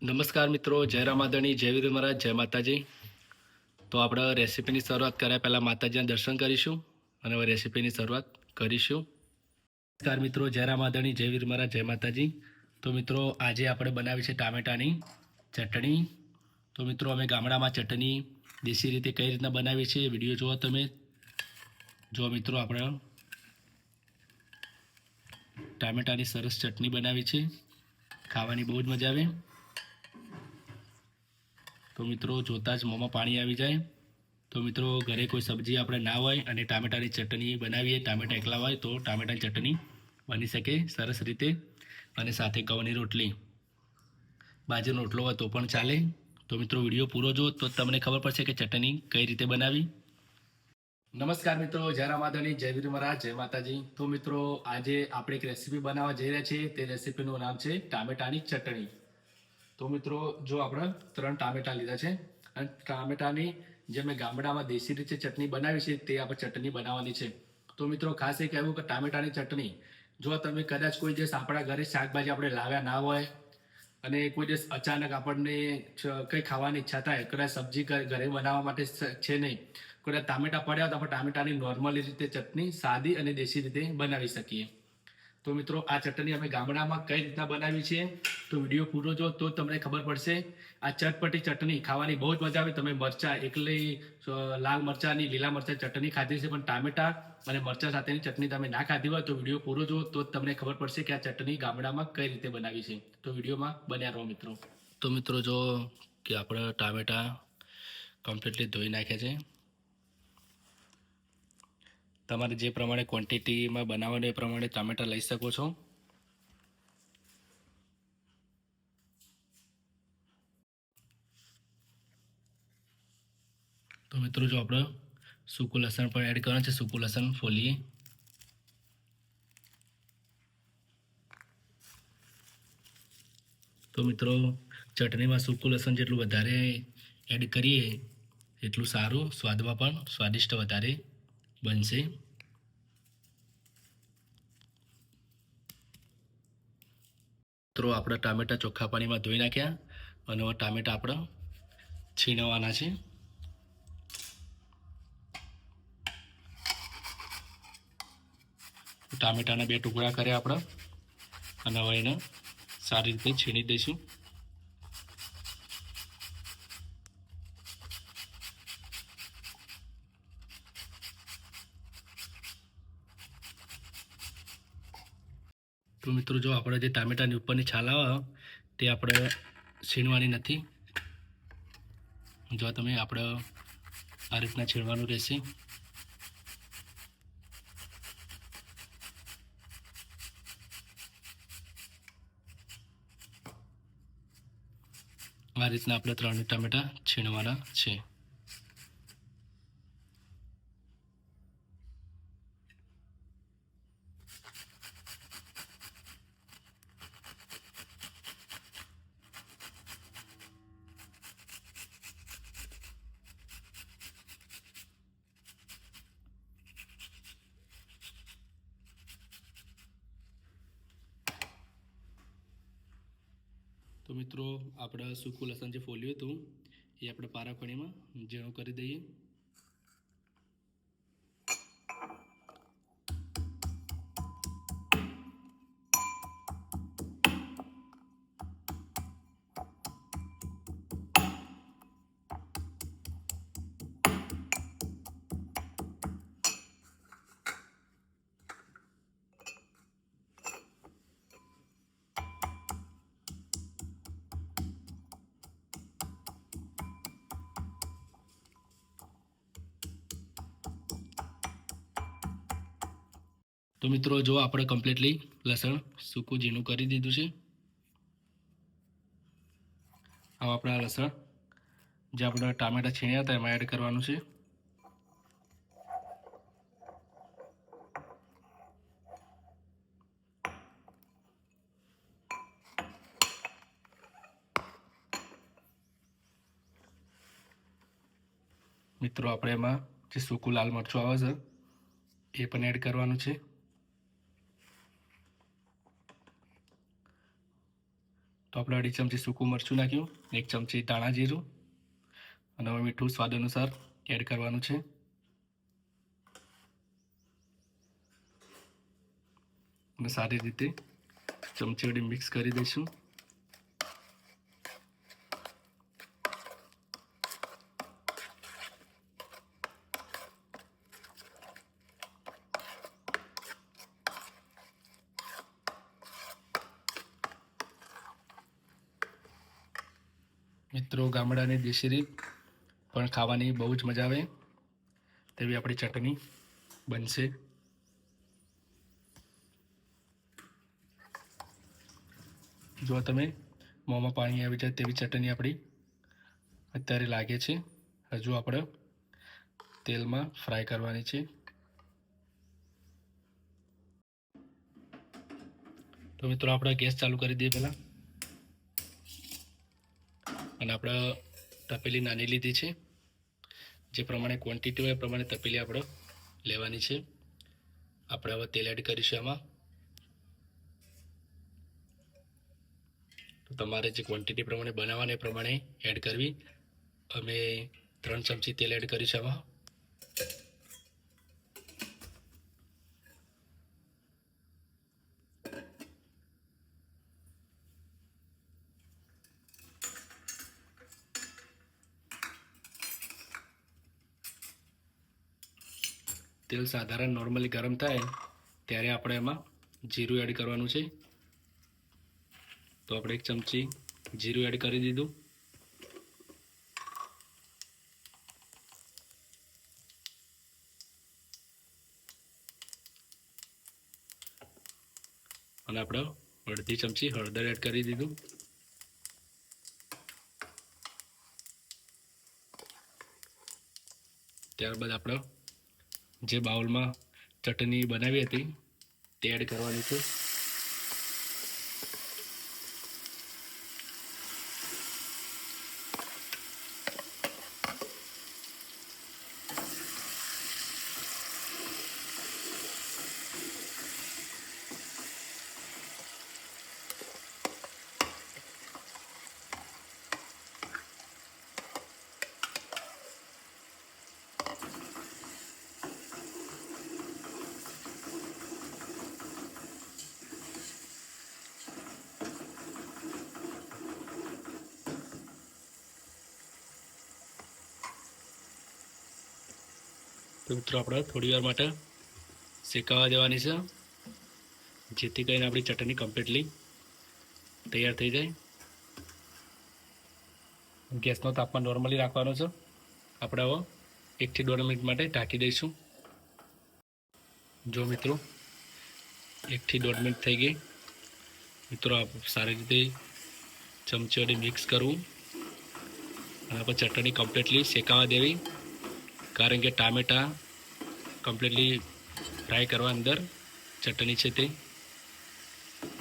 નમસ્કાર મિત્રો, જય રામાધણી, જય વીર મહારાજ, જય માતાજી. તો આપણે રેસીપીની શરૂઆત કર્યા પહેલાં માતાજીના દર્શન કરીશું અને હવે રેસીપીની શરૂઆત કરીશું. નમસ્કાર મિત્રો, જય રામાધણી, જય વીર મહારાજ, જય માતાજી. તો મિત્રો આજે આપણે બનાવી છે ટામેટાની ચટણી. તો મિત્રો અમે ગામડામાં ચટણી દેશી રીતે કઈ રીતના બનાવી છે વિડીયો જુઓ તમે. જો મિત્રો આપણે ટામેટાની સરસ ચટણી બનાવી છે, ખાવાની બહુ જ મજા આવે. તો મિત્રો જોતાં જ મોંમાં પાણી આવી જાય. તો મિત્રો ઘરે કોઈ સબ્જી આપણે ના હોય અને ટામેટાની ચટણી બનાવીએ, ટામેટા એકલા હોય તો ટામેટાની ચટણી બની શકે સરસ રીતે. અને સાથે ઘઉંની રોટલી, બાજરીનો રોટલો હોય તો પણ ચાલે. તો મિત્રો વિડીયો પૂરો જો તો તમને ખબર પડશે કે ચટણી કઈ રીતે બનાવી. નમસ્કાર મિત્રો, જય રામાધણી, જય વીર મહારાજ, જય માતાજી. તો મિત્રો આજે આપણે એક રેસીપી બનાવવા જઈ રહ્યા છીએ. તે રેસીપીનું નામ છે ટામેટાની ચટણી. તો મિત્રો જો આપણે 3 ટામેટા લીધા છે અને ટામેટાની જે મેં ગામડામાં દેશી રીતે ચટણી બનાવી છે તે આપણે ચટણી બનાવવાની છે. તો મિત્રો ખાસ એ કહેવું કે ટામેટાની ચટણી જો તમે કદાચ કોઈ દિવસ આપણા ઘરે શાકભાજી આપણે લાવ્યા ના હોય અને કોઈ દિવસ અચાનક આપણને કંઈ ખાવાની ઈચ્છા થાય, કદાચ સબ્જી ઘરે બનાવવા માટે છે નહીં, કદાચ ટામેટા પડ્યા તો આપણે ટામેટાની નોર્મલી રીતે ચટણી સાદી અને દેશી રીતે બનાવી શકીએ. તો મિત્રો આ ચટણી અમે ગામડામાં કઈ રીતના બનાવી છે તો વિડીયો પૂરો જો તો તમને ખબર પડશે. આ ચટપટી ચટણી ખાવાની બહુ જ મજા આવે. તમે મરચા એકલી લાલ મરચાની લીલા મરચા ચટણી ખાધી છે, પણ ટામેટા અને મરચા સાથેની ચટણી તમે ના ખાધી હોય તો વિડીયો પૂરો જો તો તમને ખબર પડશે કે આ ચટણી ગામડામાં કઈ રીતે બનાવી છે. તો વિડીયોમાં બન્યા રહો મિત્રો. તો મિત્રો જો કે આપણે ટામેટા કમ્પ્લીટલી ધોઈ નાખ્યા છે. તમારે જે પ્રમાણે ક્વોન્ટિટીમાં બનાવવાનું એ પ્રમાણે ટામેટા લઈ શકો છો. તો મિત્રો જો આપણે સૂકું લસણ પણ એડ કરવાનું છે, સૂકું લસણ ફોલીએ. તો મિત્રો ચટણીમાં સૂકું લસણ જેટલું વધારે એડ કરીએ એટલું સારું, સ્વાદમાં પણ સ્વાદિષ્ટ વધારે બનશે. મિત્રો આપણે ટામેટા ચોખ્ખા પાણીમાં ધોઈ નાખ્યા અને હવે ટામેટા આપણે છીણવવાના છે. ટામેટાના 2 ટુકડા કર્યા આપણે અને હવે એને સારી રીતે છીણી દઈશું. તો મિત્રો જો આપણે જે ટામેટાની ઉપરની છાલ આવે તે આપણે છીણવાની નથી. જો તમે આપણે આ રીતના છીણવાનું રહેશે. આ રીતના આપણે 3 ટામેટા છીણવાના છે. તો મિત્રો આપણે સૂકું લસણ જે ફોલ્યું હતું એ આપણે પારાખડીમાં ઝીણું કરી દઈએ. તો મિત્રો જો આપણે કમ્પ્લીટલી લસણ સૂકું ઝીણું કરી દીધું છે. હવે આપણા લસણ જે આપણે ટામેટા છીણ્યા હતા એમાં એડ કરવાનું છે. મિત્રો આપણે એમાં જે સૂકું લાલ મરચું આવે છે એ પણ એડ કરવાનું છે. તો આપણે 2.5 ચમચી સૂકું મરચું નાખ્યું, 1 ચમચી ધાણા જીરું અને હવે મીઠું સ્વાદ અનુસાર એડ કરવાનું છે. અને સારી રીતે ચમચી વડે મિક્સ કરી દઈશું. મિત્રો, ગામડાની દેશી રીત પણ ખાવાની બહુ જ મજા આવે તેવી આપણી ચટણી બનશે. જો તમે મોંમાં પાણી આવી જાય તેવી ચટણી આપણી અત્યારે લાગે છે. હજુ આપણે તેલમાં ફ્રાય કરવાની છે. તો મિત્રો, આપણે ગેસ ચાલુ કરી દઈએ પહેલાં. અને આપણે તપેલી નાની લીધી છે. જે પ્રમાણે ક્વોન્ટિટી હોય એ પ્રમાણે તપેલી આપણે લેવાની છે. આપણે હવે તેલ એડ કરીશું આમાં. તો તમારે જે ક્વોન્ટિટી પ્રમાણે બનાવવાની એ પ્રમાણે એડ કરવી. અમે 3 ચમચી તેલ એડ કરીશું આમાં. તેલ સાધારણ નોર્મલી ગરમ થાય ત્યારે આપણે એમાં જીરું એડ કરવાનું છે. તો આપણે 1 ચમચી જીરું એડ કરી દીધું. અને આપણે 1/2 ચમચી હળદર એડ કરી દીધું. ત્યારબાદ આપણે જે બાઉલમાં ચટણી બનાવી હતી તે એડ કરવાની છે. તો મિત્રો, આપણે થોડી વાર માટે શેકાવા દેવાની છે, જેથી કરીને આપણી ચટણી કમ્પ્લીટલી તૈયાર થઈ જાય. ગેસનો તાપમાન નોર્મલી રાખવાનો છે. આપણે હવે 1 થી 1.5 મિનિટ માટે ઢાંકી દઈશું. જો મિત્રો, 1 થી 1.5 મિનિટ થઈ ગઈ. મિત્રો, સારી રીતે ચમચી વડે મિક્સ કરવું અને પછી ચટણી કમ્પ્લીટલી શેકાવા દેવી. કારણ કે ટામેટાં કમ્પ્લીટલી ફ્રાય કરવા અંદર ચટણી છે તે,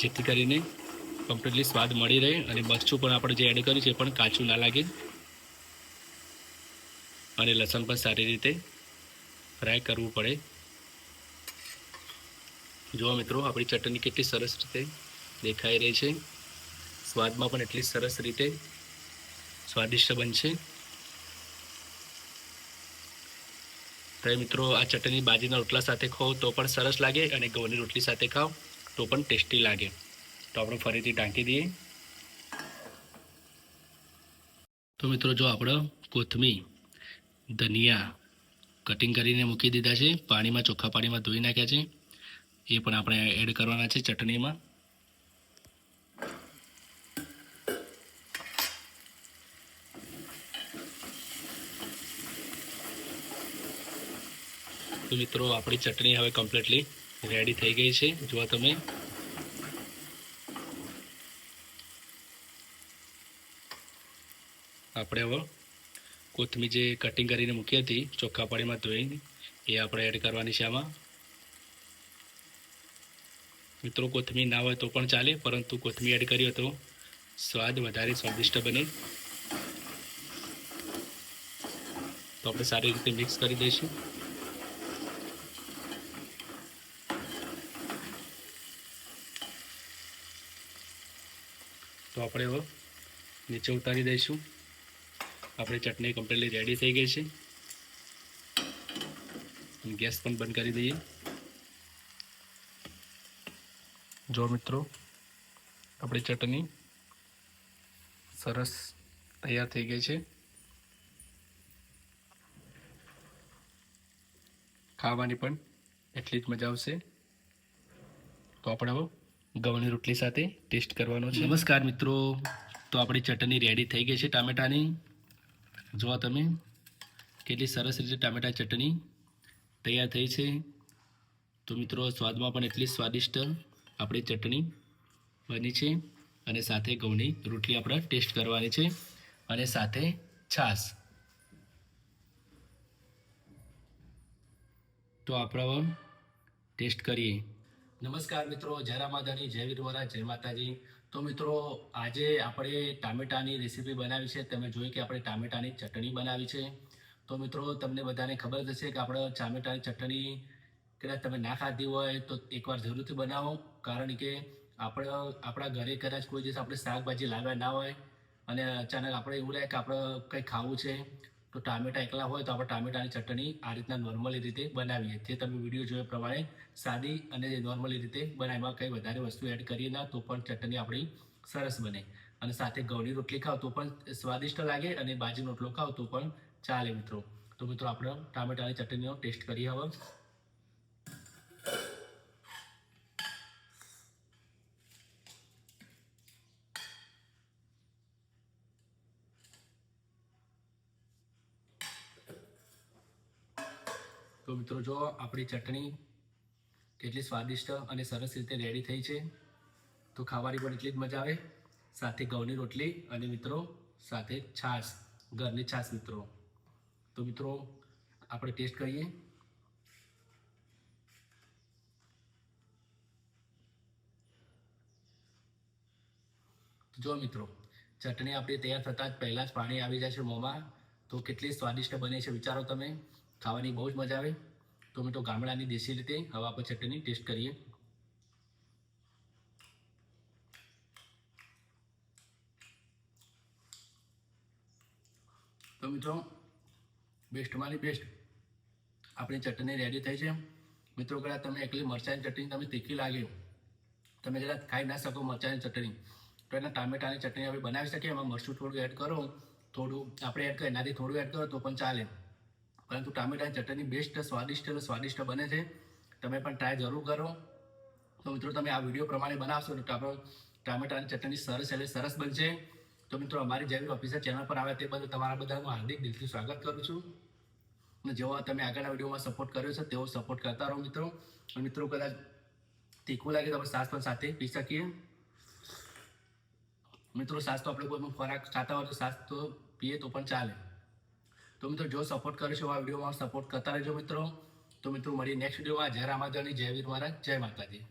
જેથી કરીને કમ્પ્લીટલી સ્વાદ મળી રહે અને મરચું પણ આપણે જે એડ કર્યું છે એ પણ કાચું ના લાગે અને લસણ પણ સારી રીતે ફ્રાય કરવું પડે. જુઓ મિત્રો, આપણી ચટણી કેટલી સરસ રીતે દેખાઈ રહી છે. સ્વાદમાં પણ એટલી સરસ રીતે સ્વાદિષ્ટ બનશે. તો મિત્રો, આ ચટણી બાજરીના રોટલા સાથે ખાઓ તો પણ સરસ લાગે અને ઘઉંની રોટલી સાથે ખાઓ તો પણ ટેસ્ટી લાગે. તો આપણે ફરીથી ઢાંકી દઈએ. તો મિત્રો, જો આપણે કોથમીર, ધનિયા કટિંગ કરીને મૂકી દીધા છે, પાણીમાં, ચોખ્ખા પાણીમાં ધોઈ નાખ્યા છે, એ પણ આપણે એડ કરવાના છે ચટણીમાં. તો મિત્રો, આપણી ચટણી હવે કમ્પ્લીટલી રેડી થઈ ગઈ છે. જુઓ તમે, આપણે હવે કોથમીર જે કટિંગ કરીને મૂકી હતી ચોખ્ખા પાણીમાં ધોઈને એ આપણે એડ કરવાની છે આમાં. મિત્રો, કોથમીર ના હોય તો પણ ચાલે, પરંતુ કોથમીર એડ કરીએ તો સ્વાદ વધારે સ્વાદિષ્ટ બને. તો આપણે સારી રીતે મિક્સ કરી દઈશું. તો તો આપણે હવે નીચે ઉતારી દઈશું. આપણી ચટણી કમ્પ્લીટલી રેડી થઈ ગઈ છે. ગેસ પણ બંધ કરી દઈએ. જો મિત્રો, આપણી ચટણી સરસ તૈયાર થઈ ગઈ છે. ખાવાની પણ એટલી જ મજા આવશે. તો આપણે હવે ઘઉંની રોટલી સાથે ટેસ્ટ કરવાનો છે. નમસ્કાર મિત્રો, તો આપણી ચટણી રેડી થઈ ગઈ છે ટામેટાની. જો તમે કેટલી સરસ રીતે ટામેટા ચટણી તૈયાર થઈ છે. તો મિત્રો, સ્વાદમાં પણ એટલી સ્વાદિષ્ટ આપણી ચટણી બની છે. અને સાથે ઘઉંની રોટલી આપણે ટેસ્ટ કરવાની છે અને સાથે છાશ. તો આપણે ટેસ્ટ કરીએ. નમસ્કાર મિત્રો, જય રામાધણી, જય વીરવરા, જય માતાજી. તો મિત્રો, આજે આપણે ટામેટાની રેસીપી બનાવી છે. તમે જોઈ કે આપણે ટામેટાની ચટણી બનાવી છે. તો મિત્રો, તમને બધાને ખબર જ હશે કે આપણે ટામેટાની ચટણી કદાચ તમે ના ખાધી હોય તો એકવાર જરૂરથી બનાવો. કારણ કે આપણા ઘરે કદાચ કોઈ દિવસ આપણે શાકભાજી લાવ્યા ના હોય અને અચાનક આપણે એવું લાગે કે આપણે કંઈ ખાવું છે, તો ટામેટા એકલા હોય તો આપણે ટામેટાની ચટણી આ રીતના નોર્મલી રીતે બનાવીએ. જે તમે વિડીયો જોયા પ્રમાણે સાદી અને નોર્મલી રીતે બનાવવા, કંઈ વધારે વસ્તુ એડ કરીએ ના તો પણ ચટણી આપણી સરસ બને. અને સાથે ઘઉંની રોટલી ખાઓ તો પણ સ્વાદિષ્ટ લાગે અને બાજરીનો રોટલો ખાઓ તો પણ ચાલે મિત્રો. તો મિત્રો, આપણે ટામેટાની ચટણીનો ટેસ્ટ કરીએ હવે. તો મિત્રો, જો આપણી ચટણી કેટલી સ્વાદિષ્ટ અને સરસ રીતે રેડી થઈ છે. તો ખાવાની પણ એટલી જ મજા આવે. સાથે ઘઉંની રોટલી અને મિત્રો સાથે છાશ, ઘરની છાશ મિત્રો. તો મિત્રો, આપણે ટેસ્ટ કરીએ. જો મિત્રો, ચટણી આપણી તૈયાર થતાં જ પહેલાં જ પાણી આવી જાય છે મોંમાં. તો કેટલી સ્વાદિષ્ટ બને છે વિચારો તમે. ખાવાની બહુ જ મજા આવે. તો મિત્રો, ગામડાની દેશી રીતે હવે આપણે ચટણી ટેસ્ટ કરીએ. તો મિત્રો, બેસ્ટમાંની બેસ્ટ આપણી ચટણી રેડી થઈ છે. મિત્રો, કદાચ તમે એકલી મરચાંની ચટણી તમે તીખી લાગે, તમે કદાચ ખાઈ ના શકો મરચાંની ચટણી, તો એના ટામેટાની ચટણી આપણે બનાવી શકીએ. એમાં મરચું થોડું એડ કરો, થોડું આપણે એડ કરીએ, એનાથી થોડું એડ કરો તો પણ ચાલે. પરંતુ ટામેટાની ચટણી બેસ્ટ સ્વાદિષ્ટ બને છે. તમે પણ ટ્રાય જરૂર કરો. તો મિત્રો, તમે આ વિડીયો પ્રમાણે બનાવશો તો આપણો ટામેટાની ચટણી સરસ બનશે. તો મિત્રો, અમારી જેવી ઓફિસર ચેનલ પર આવે તે બદલ તમારા બધાનું હાર્દિક દિલથી સ્વાગત કરું છું. અને જેવો તમે આગળના વિડીયોમાં સપોર્ટ કર્યો છે તેવો સપોર્ટ કરતા રહો મિત્રો. અને મિત્રો, કદાચ તીખું લાગે તો આપણે છાશ પણ સાથે પી શકીએ. મિત્રો, છાશ તો આપણે કોઈ પણ ખોરાક ખાતા હોય તો છાશ તો પીએ તો પણ ચાલે. તો મિત્રો, જો સપોર્ટ કરીશું આ વિડીયોમાં સપોર્ટ કરતા રહેજો મિત્રો. તો મિત્રો, મળીએ નેક્સ્ટ વિડીયોમાં. જય રામાધણી, જય વીર મહારાજ, જય માતાજી.